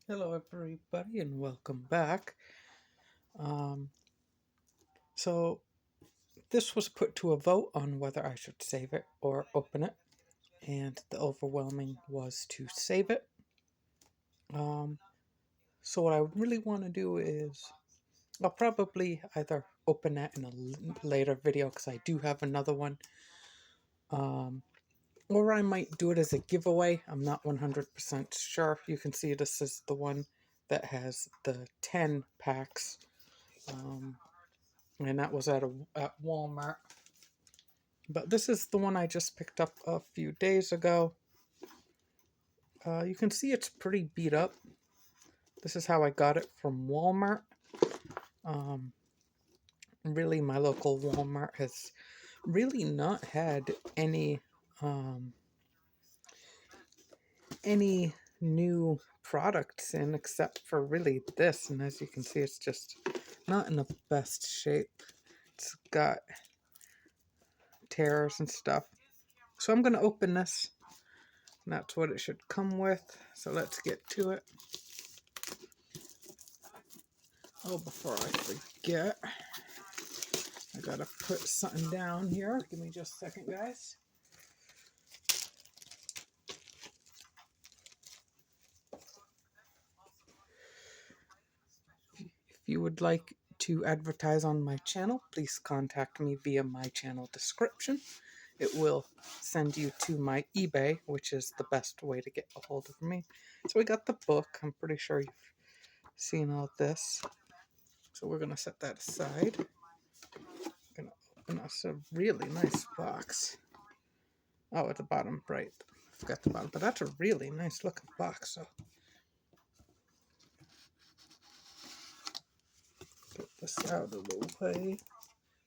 Hello everybody and welcome back. Um, so this was put to a vote on whether I should save it or open it, and the overwhelming was to save it. Um, so what I really want to do is I'll probably either open that in a later video because I do have another one, or I might do it as a giveaway. I'm not 100% sure. You can see this is the one that has the 10 packs. And that was at Walmart. But this is the one I just picked up a few days ago. You can see it's pretty beat up. This is how I got it from Walmart. Really, my local Walmart has really not had any new products in except for really this. And as you can see, it's just not in the best shape. It's got tears and stuff. So I'm going to open this. And that's what it should come with. So let's get to it. Oh, before I forget, I gotta put something down here. Give me just a second, guys. If you would like to advertise on my channel, please contact me via my channel description. It will send you to my eBay, which is the best way to get a hold of me. So we got the book. I'm pretty sure you've seen all this. So we're gonna set that aside. Gonna open us a really nice box. Oh, at the bottom, right. I forgot the bottom, but that's a really nice looking box. So get this out of the way.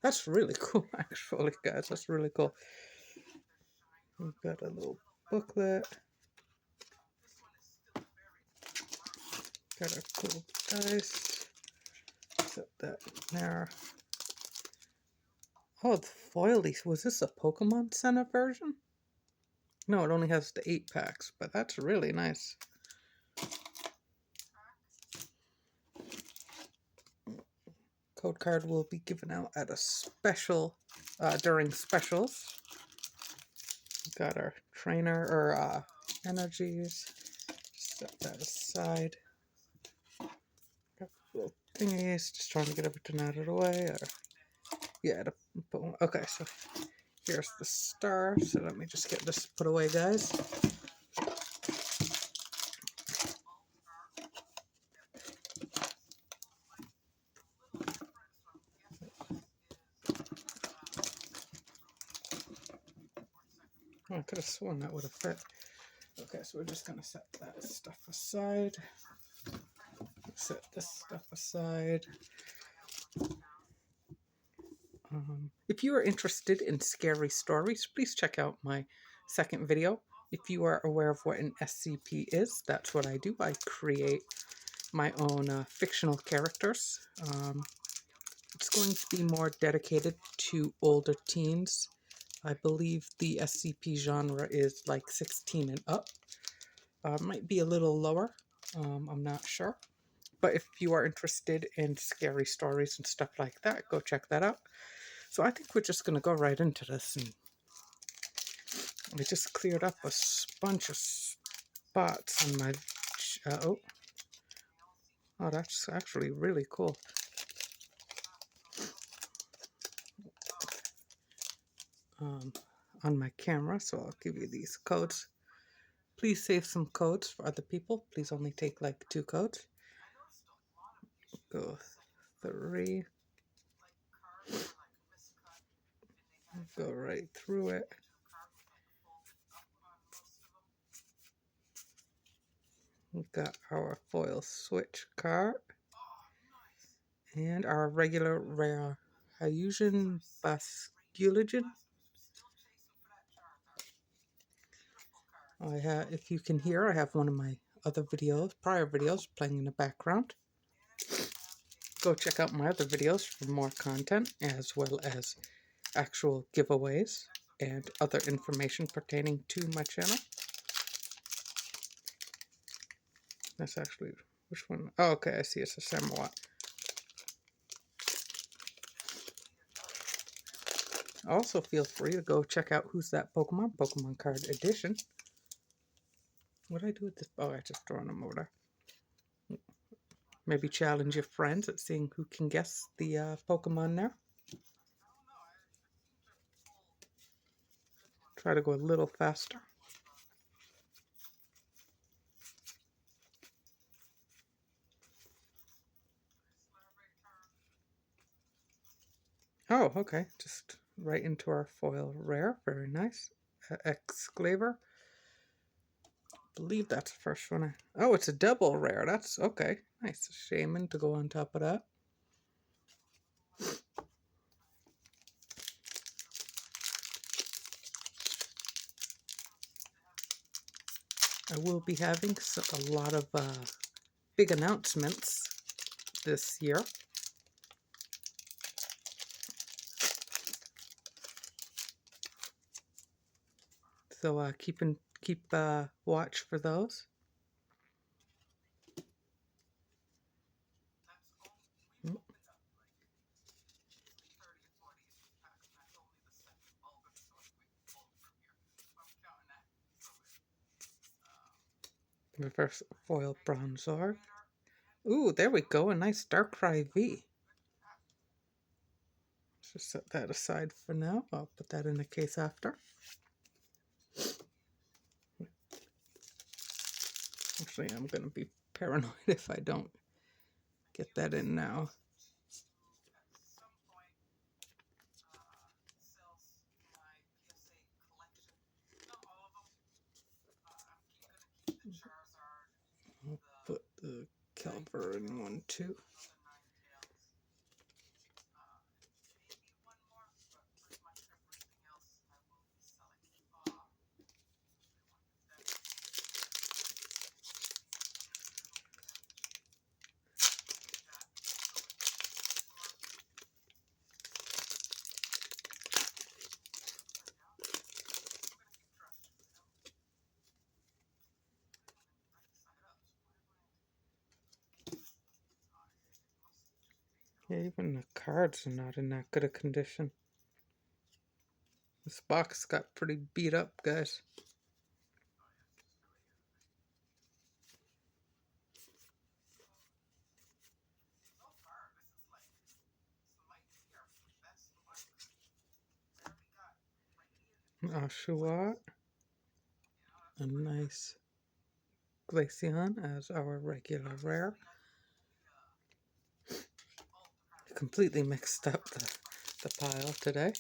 That's really cool, actually, guys. That's really cool. We've got a little booklet. Got a cool dice. Set that in there. Oh, the foilies. Was this a Pokemon Center version? No, it only has the 8 packs, but that's really nice. Code card will be given out at a special, during specials. Got our trainer, or energies. Set that aside. Got little thingies, just trying to get everything out of the way. Yeah, okay, so here's the star. So let me just get this put away, guys. Oh, I could have sworn that would have fit. Okay, so we're just going to set that stuff aside. Set this stuff aside. If you are interested in scary stories, please check out my second video. If you are aware of what an SCP is, that's what I do. I create my own fictional characters. It's going to be more dedicated to older teens. I believe the SCP genre is like 16 and up. Might be a little lower. I'm not sure. But if you are interested in scary stories and stuff like that, go check that out. So I think we're just going to go right into this. And we just cleared up a bunch of spots on my... oh, that's actually really cool. On my camera, so I'll give you these codes. Please save some codes for other people. Please only take like 2 codes. Go 3. Go right through it. We've got our foil switch card. And our regular rare Hyusian Basculogen. If you can hear, I have one of my other videos, prior videos, playing in the background. Go check out my other videos for more content, as well as actual giveaways and other information pertaining to my channel. That's actually, which one? Oh, okay, I see. It's a Samawat. Also, feel free to go check out Who's That Pokemon Card Edition. What did I do with this? Oh, I just thrown them over there. Maybe challenge your friends at seeing who can guess the Pokemon there. Try to go a little faster. Oh, okay. Just right into our foil rare. Very nice. Exclaver. Believe that's the first one. Oh, it's a double rare. That's okay. Nice. Shaman to go on top of that. I will be having a lot of big announcements this year. So keep watch for those. Reverse foil Bronzor. Ooh, there we go. A nice Darkrai V. Let's just set that aside for now. I'll put that in the case after. Actually, I'm going to be paranoid if I don't get that in now. I'll put the Calver in one too. Yeah, even the cards are not in that good a condition. This box got pretty beat up, guys. Oshawott. A nice Glaceon as our regular rare. Completely mixed up the pile today.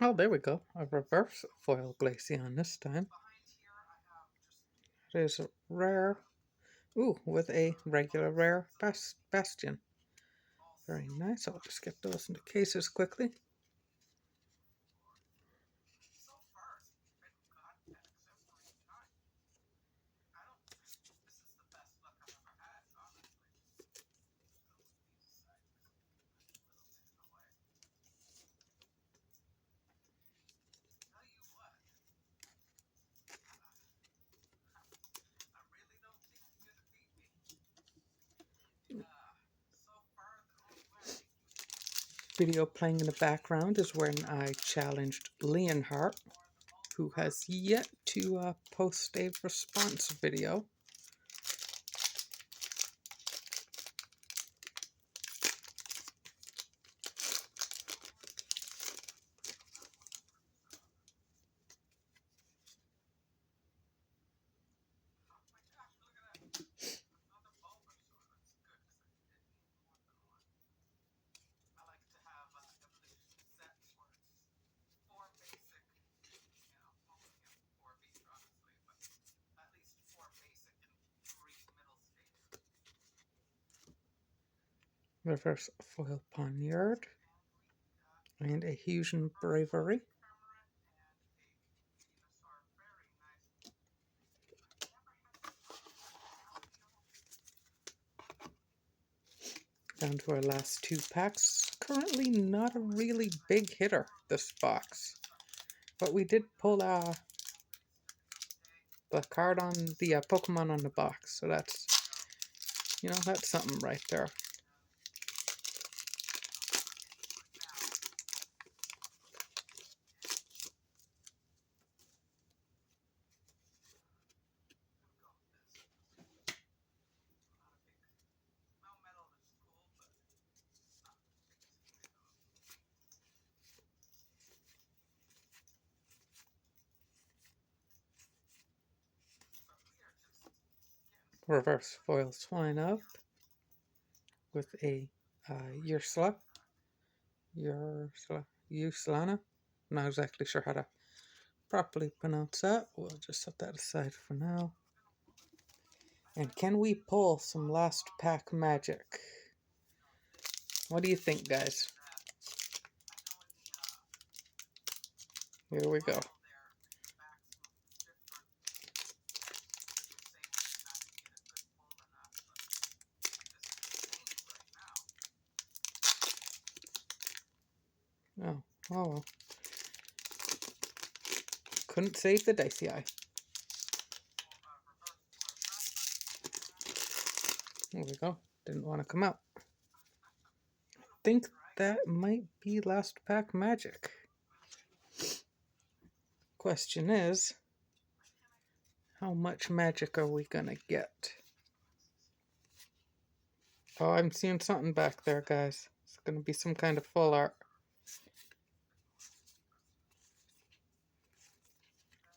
Oh, there we go. A reverse foil Glaceon this time. It is a rare. Ooh, with a regular rare Bastion. Very nice. I'll just get those into cases quickly. Video playing in the background is when I challenged Leonhardt, who has yet to post a response video. reverse foil poniard, and a Fusion Bravery. Down to our last 2 packs. Currently not a really big hitter, this box. But we did pull the card on the Pokemon on the box. So that's, you know, that's something right there. Reverse foil swine up with a Ursula. Uslana. Not exactly sure how to properly pronounce that. We'll just set that aside for now. And can we pull some last pack magic? What do you think, guys? Here we go. Oh, well. Couldn't save the dicey eye. There we go. Didn't want to come out. I think that might be last pack magic. Question is, how much magic are we gonna get? Oh, I'm seeing something back there, guys. It's gonna be some kind of full art.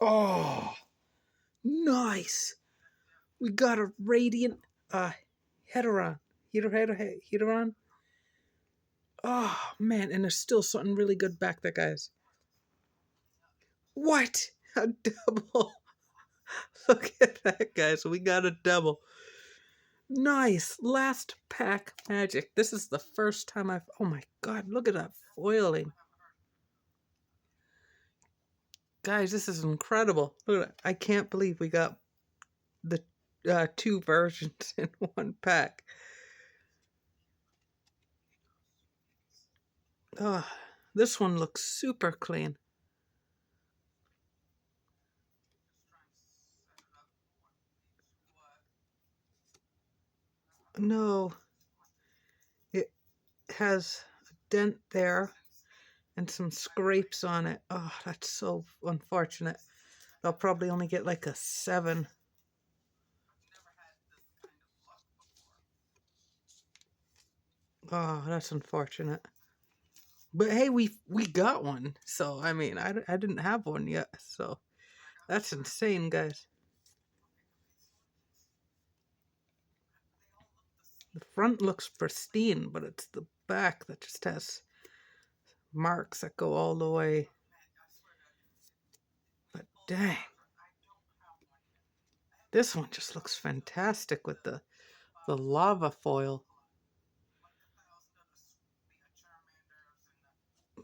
Oh, nice! We got a radiant Heteron. Heteron. Oh, man, and there's still something really good back there, guys. What? A double. Look at that, guys. We got a double. Nice. Last pack magic. This is the first time I've... Oh, my God. Look at that foiling. Guys, this is incredible. Look at that. I can't believe we got the 2 versions in one pack. Oh, this one looks super clean. No, it has a dent there and some scrapes on it. Oh, that's so unfortunate. They'll probably only get like a 7. Oh, that's unfortunate. But hey, we got one. So, I mean, I didn't have one yet. So, that's insane, guys. The front looks pristine, but it's the back that just has marks that go all the way. But dang. This one just looks fantastic with the lava foil.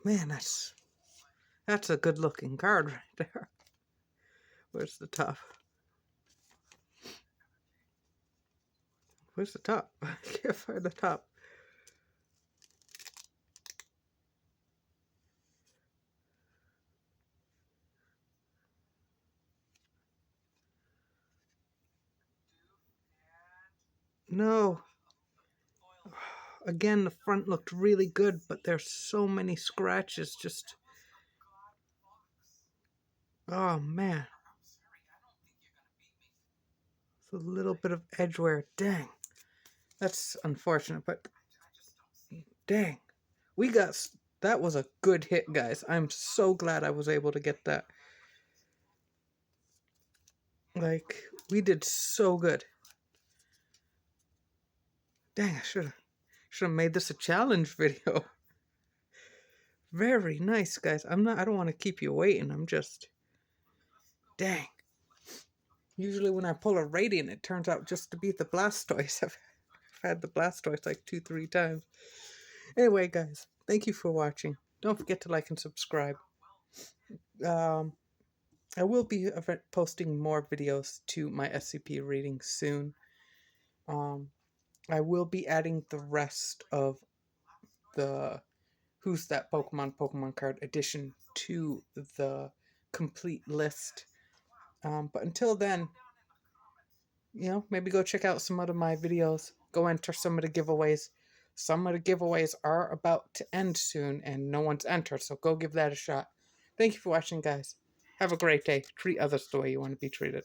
Man, that's a good looking card right there. Where's the top? Where's the top? I can't find the top. No. Again, the front looked really good, but there's so many scratches just... Oh, man. It's a little bit of edge wear. Dang. That's unfortunate, but... Dang. We got... That was a good hit, guys. I'm so glad I was able to get that. Like, we did so good. Dang, I should have made this a challenge video. Very nice, guys. I don't want to keep you waiting. I'm just... Dang. Usually when I pull a Radiant, it turns out just to be the Blastoise. I've had the Blastoise like 2-3 times. Anyway, guys, thank you for watching. Don't forget to like and subscribe. I will be posting more videos to my SCP reading soon. I will be adding the rest of the Who's That Pokemon card edition to the complete list. But until then, maybe go check out some of my videos. Go enter some of the giveaways. Some of the giveaways are about to end soon, and no one's entered, so go give that a shot. Thank you for watching, guys. Have a great day. Treat others the way you want to be treated.